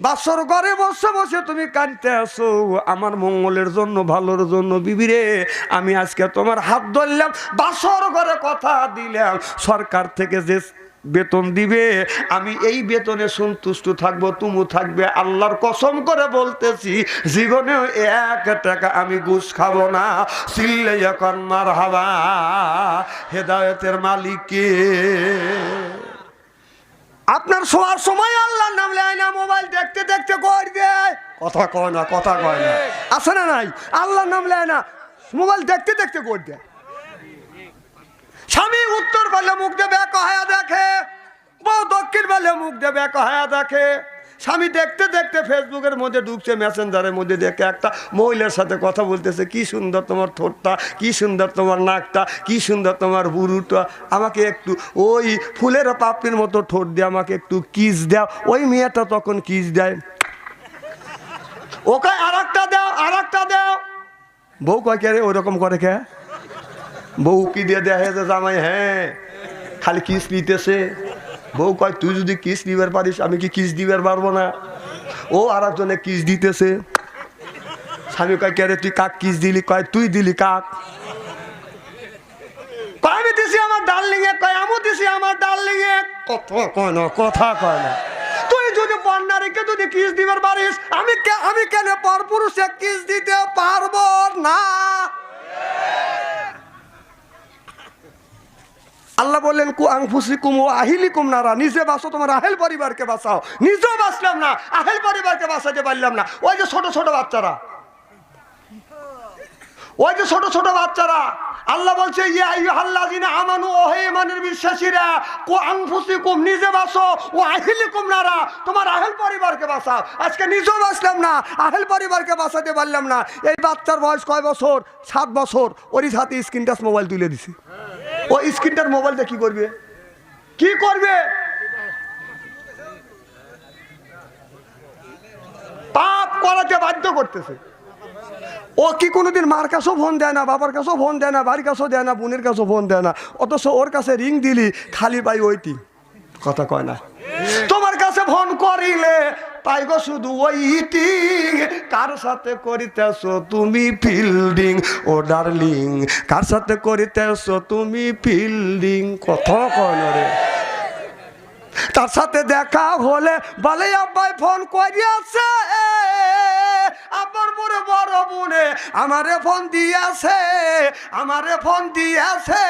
বাসর ঘরে বসে বসে তুমি কাঁদতে আসো আমার মঙ্গলের জন্য, ভালোর জন্য। বিবি রে, আমি আজকে তোমার হাত ধরলাম, বাসর ঘরে কথা দিলাম, সরকার থেকে যে বেতন দিবে আমি এই বেতনে সন্তুষ্ট থাকবো, তুমিও থাকবে। আল্লাহর কসম করে বলতেছি, জীবনেও 1 টাকা আমি ঘুষ খাবো না। চিল্লাইয়া কর মারহাবা। হেদায়েতের মালিক কে? আপনার শোয়ার সময় আল্লাহর নাম নেয় না, মোবাইল দেখতে দেখতে কই দেয়। কথা কয় না, কথা কয় না, আছে না নাই? আল্লাহর নাম নেয় না, মোবাইল দেখতে দেখতে কই দেয়। স্বামী উত্তর বলে মুখ দেবে কহায়া দেখে, বউ দক্ষিণ বলে মুখ দেবে কহায়া দেখে। স্বামী দেখতে দেখতে ফেসবুকের মধ্যে ঢুকছে, মেসেঞ্জারের মধ্যে দেখে একটা মহিলার সাথে কথা বলতেছে, কি সুন্দর তোমার ঠোঁটটা, কি সুন্দর তোমার নাকটা, কি সুন্দর তোমার বুড়ুটা, আমাকে একটু ওই ফুলের পাপড়ির মতো ঠোঁট দিয়ে আমাকে একটু কিস দাও। ওই মেয়েটা তখন কিস দেয়, ওকে আর একটা দাও, আর একটা দাও। বউ কয় কে রে ওরকম করে কে? বউ কি দিয়ে দেয় যে জামাই হ্যাঁ খালি কিস নিতেছে। বউ কয় তুই যদি কিস নিবার পারিস আমি কি কিস দিবার পারবো না? ও আর একজনে কিস দিতেছে। স্বামী কয় কে রে তুই কাক কিস দিলি? কয় তুই দিলি কাক। কয় আমি দিছি আমার ডার্লিং এ। কয় আমি দিছি আমার ডার্লিং এ। কথা কয় না, কথা কয় না। তুই যদি বন্যারীকে যদি কিস দিবার পারিস আমি কেন পরপুরুষে কিস দিতে পারবো না? আল্লাহ বললেন কু আনফুসিকুম ওয়া আহলিকুম নারা, নিজে বাঁচো, তোমার আহেল পরিবারকে বাঁচাও। নিজেও বাঁচলাম না, আহেল পরিবারকে বাঁচাতে পারলাম না। ওই যে ছোট ছোট বাচ্চারা, ওই যে ছোট ছোট বাচ্চারা, আল্লাহ বলছে ইয়া আইয়ুহাল্লাযিনা আমানু, ওহে ঈমানের বিশ্বাসীরা, কু আনফুসিকুম, নিজে বাঁচো, ও আহলিকুম নারা, তোমার আহেল পরিবারকে বাঁচাও। আজকে নিজেও বাঁচলাম না, আহেল পরিবারকে বাঁচাতে পারলাম না। এই বাচ্চার বয়স কয় বছর? 7 বছর। ওরই হাতে স্ক্রিন টাচ মোবাইল তুলে দিছি। ও স্ক্রিনটার মোবাইলটা কি করবে? কি করবে? পাপ করাতে বাধ্য করতেছে। ও কি কোনোদিন মার কাছেও ফোন দেয় না, বাবার কাছেও ফোন দেয় না, বাড়ির কাছেও দেয় না, বোনের কাছেও ফোন দেয় না। অথচ ওর কাছে রিং দিলি খালি পাই ওইটি। কথা কয় না। তোমার কাছে ফোন করিলে পাই গো শুধু ওইটিং। কার সাথে করিতেছো তুমি ফিল্ডিং ও ডার্লিং? কার সাথে করিতেছো তুমি ফিল্ডিং? কথা কয় না রে। তার সাথে দেখা হলে বলে আব্বাই ফোন করিয়াছে, আব্বার পরে বড় বোনে আমারে ফোন দিয়েছে, আমারে ফোন দিয়েছে।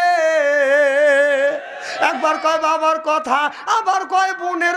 একবার কয় বাবার কথা, আবার কয় বোনের